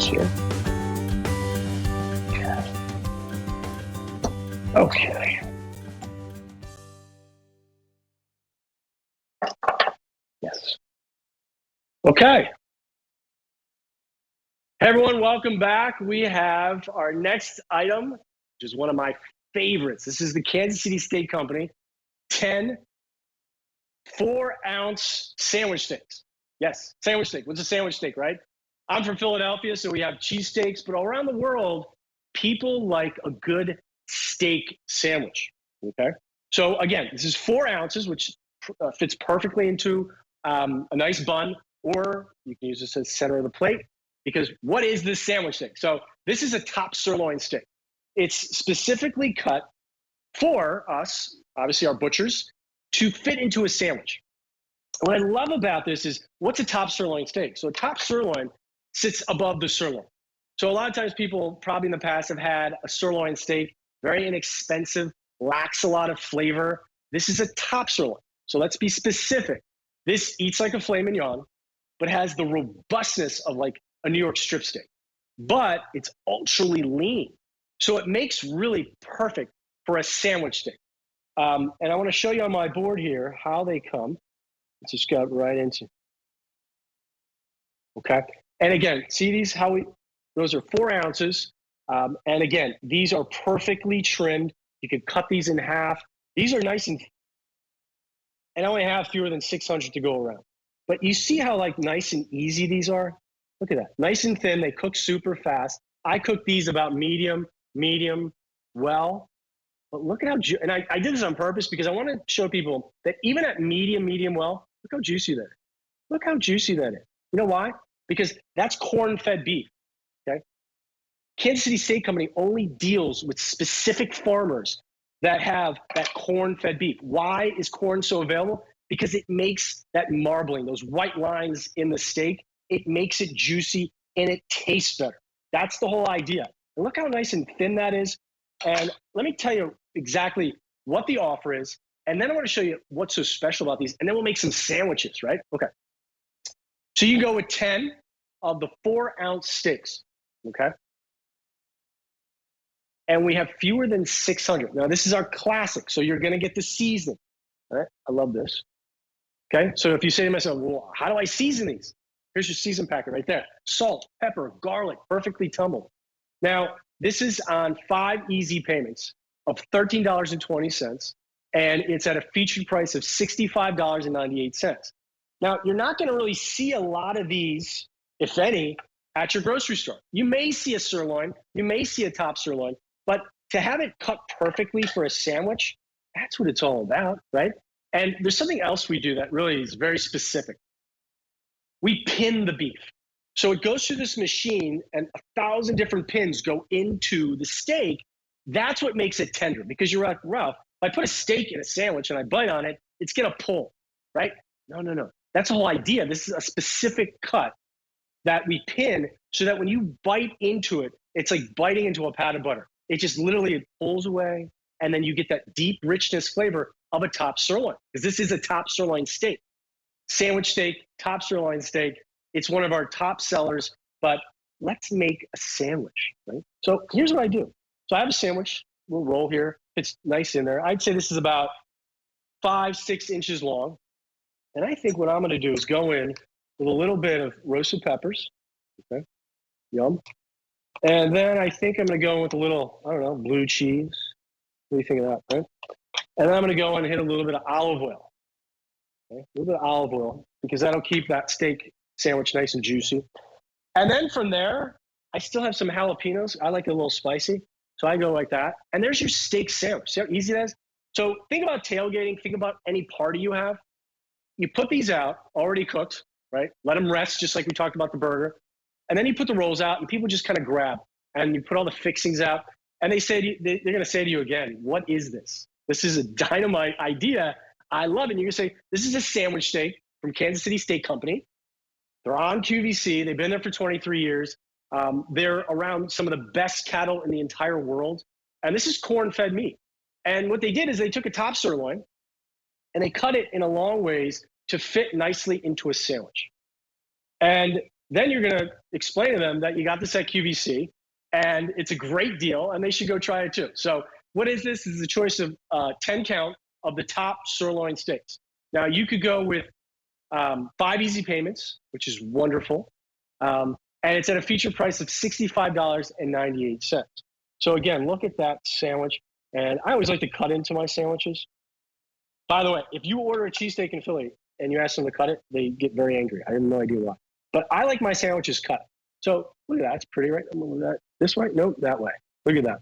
this here. Okay. Yes. Okay. Hey everyone, welcome back. We have our next item, which is one of my favorites. This is the Kansas City Steak Company 10 4-ounce sandwich steaks. Yes, sandwich steak. What's a sandwich steak, right? I'm from Philadelphia, so we have cheesesteaks, but around the world, people like a good steak sandwich. Okay. So again, this is 4 ounces, which fits perfectly into a nice bun, or you can use this as center of the plate. Because what is this sandwich steak? So this is a top sirloin steak. It's specifically cut for us, obviously our butchers, to fit into a sandwich. What I love about this is, what's a top sirloin steak? So a top sirloin sits above the sirloin. So a lot of times people probably in the past have had a sirloin steak, very inexpensive, lacks a lot of flavor. This is a top sirloin. So let's be specific. This eats like a filet mignon, but has the robustness of like a New York strip steak, but it's ultra lean. So it makes really perfect for a sandwich steak. And I want to show you on my board here how they come. Let's just go right into. Okay. And again, see these, those are 4 ounces. And again, these are perfectly trimmed. You could cut these in half. These are nice and I only have fewer than 600 to go around. But you see how like nice and easy these are? Look at that, nice and thin. They cook super fast. I cook these about medium well. But look at how, and I did this on purpose because I want to show people that even at medium well, look how juicy that is. Look how juicy that is. You know why? Because that's corn-fed beef, okay? Kansas City Steak Company only deals with specific farmers that have that corn-fed beef. Why is corn so available? Because it makes that marbling, those white lines in the steak, it makes it juicy and it tastes better. That's the whole idea. And look how nice and thin that is. And let me tell you exactly what the offer is. And then I want to show you what's so special about these. And then we'll make some sandwiches, right? Okay. So you can go with 10 of the 4-ounce steaks, okay? And we have fewer than 600. Now, this is our classic. So you're going to get the seasoning, all right? I love this. Okay. So if you say to myself, well, how do I season these? Here's your season packet right there. Salt, pepper, garlic, perfectly tumbled. Now, this is on 5 easy payments of $13.20, and it's at a featured price of $65.98. Now, you're not going to really see a lot of these, if any, at your grocery store. You may see a sirloin, you may see a top sirloin, but to have it cut perfectly for a sandwich, that's what it's all about, right? And there's something else we do that really is very specific. We pin the beef. So it goes through this machine and 1,000 different pins go into the steak. That's what makes it tender, because you're like, Ralph, if I put a steak in a sandwich and I bite on it, it's going to pull, right? No. That's the whole idea. This is a specific cut that we pin so that when you bite into it, it's like biting into a pat of butter. It just literally, it pulls away, and then you get that deep richness flavor of a top sirloin, because this is a top sirloin steak. Sandwich steak, top sirloin steak. It's one of our top sellers, but let's make a sandwich, right? So here's what I do. So I have a sandwich, we'll roll here. It's nice in there. I'd say this is about 5-6 inches long. And I think what I'm gonna do is go in with a little bit of roasted peppers, okay, yum. And then I think I'm gonna go in with a little, I don't know, blue cheese. What do you think of that, right? And then I'm gonna go in and hit a little bit of olive oil. Okay? A little bit of olive oil, because that'll keep that steak sandwich nice and juicy. And then from there, I still have some jalapenos. I like it a little spicy, so I go like that. And there's your steak sandwich. See how easy that is? So think about tailgating. Think about any party you have. You put these out, already cooked, right? Let them rest, just like we talked about the burger. And then you put the rolls out, and people just kind of grab. And you put all the fixings out. And they say to you, they're going to say to you again, what is this? This is a dynamite idea. I love it. And you're going to say, this is a sandwich steak from Kansas City Steak Company. They're on QVC. They've been there for 23 years. They're around some of the best cattle in the entire world. And this is corn-fed meat. And what they did is they took a top sirloin and they cut it in a long ways to fit nicely into a sandwich. And Then you're going to explain to them that you got this at QVC and it's a great deal and they should go try it too. So what is this? This is a choice of 10 count of the top sirloin steaks. Now you could go with 5 easy payments, which is wonderful. And it's at a feature price of $65.98. So again, look at that sandwich. And I always like to cut into my sandwiches. By the way, if you order a cheesesteak in Philly and you ask them to cut it, they get very angry. I have no idea why. But I like my sandwiches cut. So look at that. It's pretty, right? I'm gonna move that this way. Nope, that way. Look at that.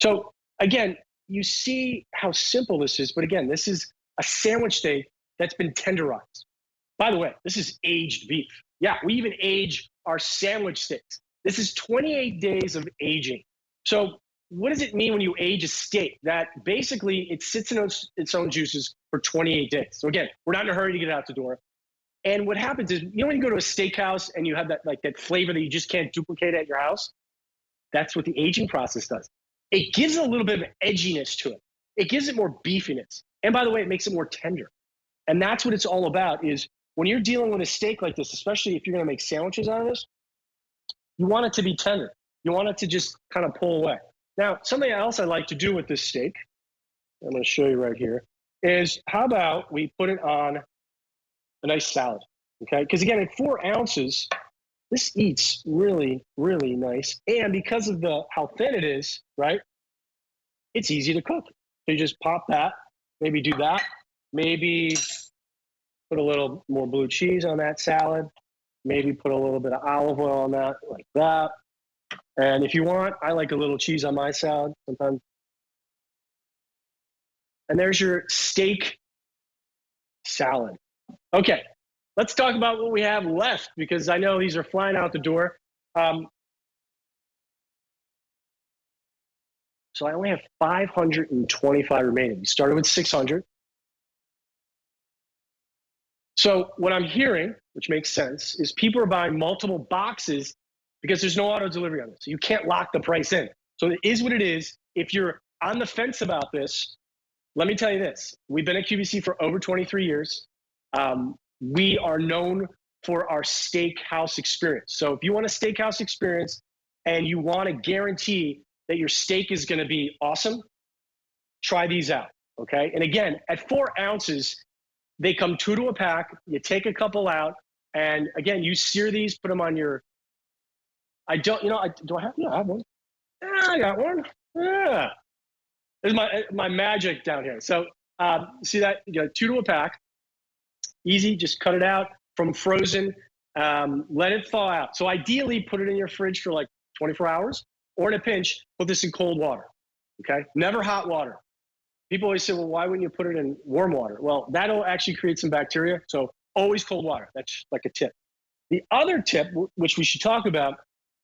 So again, you see how simple this is. But again, this is a sandwich steak that's been tenderized. By the way, this is aged beef. Yeah, we even age our sandwich steaks. This is 28 days of aging. So what does it mean when you age a steak? That basically it sits in its own juices for 28 days. So again, we're not in a hurry to get it out the door. And what happens is, you know, when you go to a steakhouse and you have that like that flavor that you just can't duplicate at your house, that's what the aging process does. It gives it a little bit of edginess to it. It gives it more beefiness. And by the way, it makes it more tender. And that's what it's all about is when you're dealing with a steak like this, especially if you're going to make sandwiches out of this, you want it to be tender. You want it to just kind of pull away. Now, something else I like to do with this steak, I'm going to show you right here, is how about we put it on a nice salad, okay? Because again, at 4 ounces, this eats really, really nice. And because of how thin it is, right, it's easy to cook. So you just pop that, maybe do that, maybe put a little more blue cheese on that salad, maybe put a little bit of olive oil on that, like that. And if you want, I like a little cheese on my salad sometimes. And there's your steak salad. Okay, let's talk about what we have left because I know these are flying out the door. So I only have 525 remaining. We started with 600. So what I'm hearing, which makes sense, is people are buying multiple boxes because there's no auto delivery on this. So you can't lock the price in. So it is what it is. If you're on the fence about this, let me tell you this. We've been at QVC for over 23 years. We are known for our steakhouse experience. So if you want a steakhouse experience and you want to guarantee that your steak is going to be awesome, try these out, okay? And again, at 4 ounces, they come 2 to a pack. You take a couple out, and again, you sear these, put them on your. I don't, you know, do I have? Yeah, I have one. Yeah, I got one. Yeah, there's my magic down here. So see that? You got 2 to a pack. Easy, just cut it out from frozen. Let it thaw out. So ideally, put it in your fridge for like 24 hours, or in a pinch, put this in cold water. Okay, never hot water. People always say, well, why wouldn't you put it in warm water? Well, that'll actually create some bacteria. So always cold water. That's like a tip. The other tip, which we should talk about,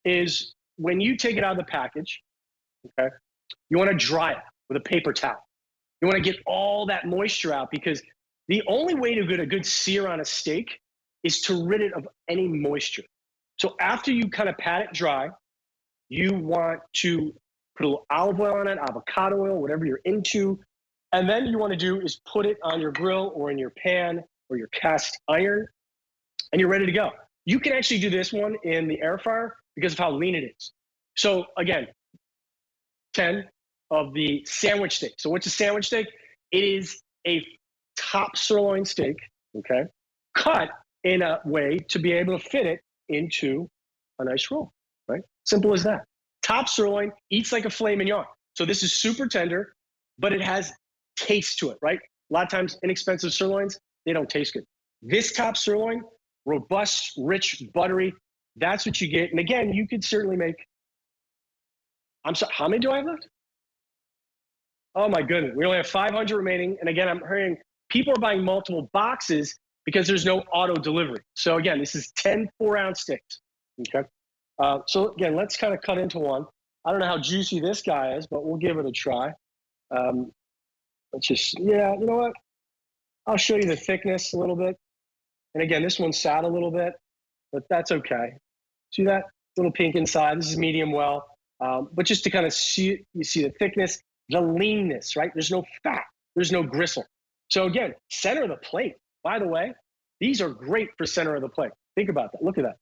is when you take it out of the package, okay, you want to dry it with a paper towel. You want to get all that moisture out because the only way to get a good sear on a steak is to rid it of any moisture. So after you kind of pat it dry, you want to put a little olive oil on it, avocado oil, whatever you're into. And then you want to do is put it on your grill or in your pan or your cast iron, and you're ready to go. You can actually do this one in the air fryer because of how lean it is. So again, 10 of the sandwich steak. So what's a sandwich steak? It is a top sirloin steak, okay, cut in a way to be able to fit it into a nice roll, right? Simple as that. Top sirloin eats like a filet mignon. So this is super tender, but it has taste to it, right? A lot of times inexpensive sirloins, they don't taste good. This top sirloin, robust, rich, buttery, that's what you get. And again, you could certainly make, I'm sorry, how many do I have left? Oh my goodness, we only have 500 remaining. And again, I'm hearing people are buying multiple boxes because there's no auto delivery. So again, this is 10 4-ounce steaks, okay? So again, let's kind of cut into one. I don't know how juicy this guy is, but we'll give it a try. Let's just, yeah, you know what? I'll show you the thickness a little bit. And again, this one's sat a little bit, but that's okay. See that little pink inside? This is medium well. But just to kind of see, you see the thickness, the leanness, right? There's no fat, there's no gristle. So again, center of the plate. By the way, these are great for center of the plate. Think about that. Look at that.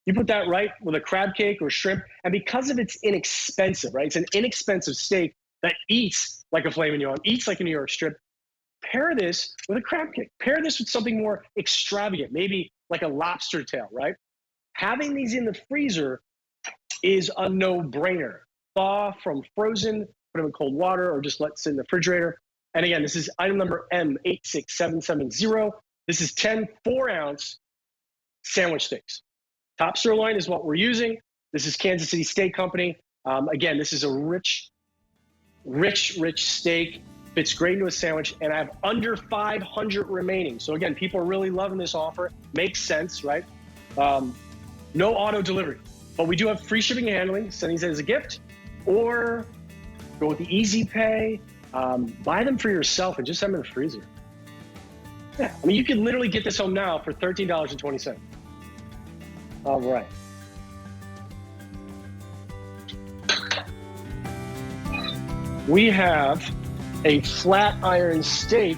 You put that right with a crab cake or shrimp, and because of it's inexpensive, right? It's an inexpensive steak that eats like a filet mignon, eats like a New York strip. Pair this with a crab cake. Pair this with something more extravagant, maybe like a lobster tail, right? Having these in the freezer is a no-brainer. Thaw from frozen, put them in cold water, or just let it sit in the refrigerator. And again, this is item number M86770. This is 10 4-ounce sandwich steaks. Top sirloin is what we're using. This is Kansas City Steak Company. Again, this is a rich steak. Fits great into a sandwich, and I have under 500 remaining. So again, people are really loving this offer. Makes sense, right? No auto delivery, but we do have free shipping and handling. Send these as a gift, or go with the easy pay. Buy them for yourself and just have them in the freezer. Yeah, I mean, you can literally get this home now for $13.20. All right. We have a flat iron steak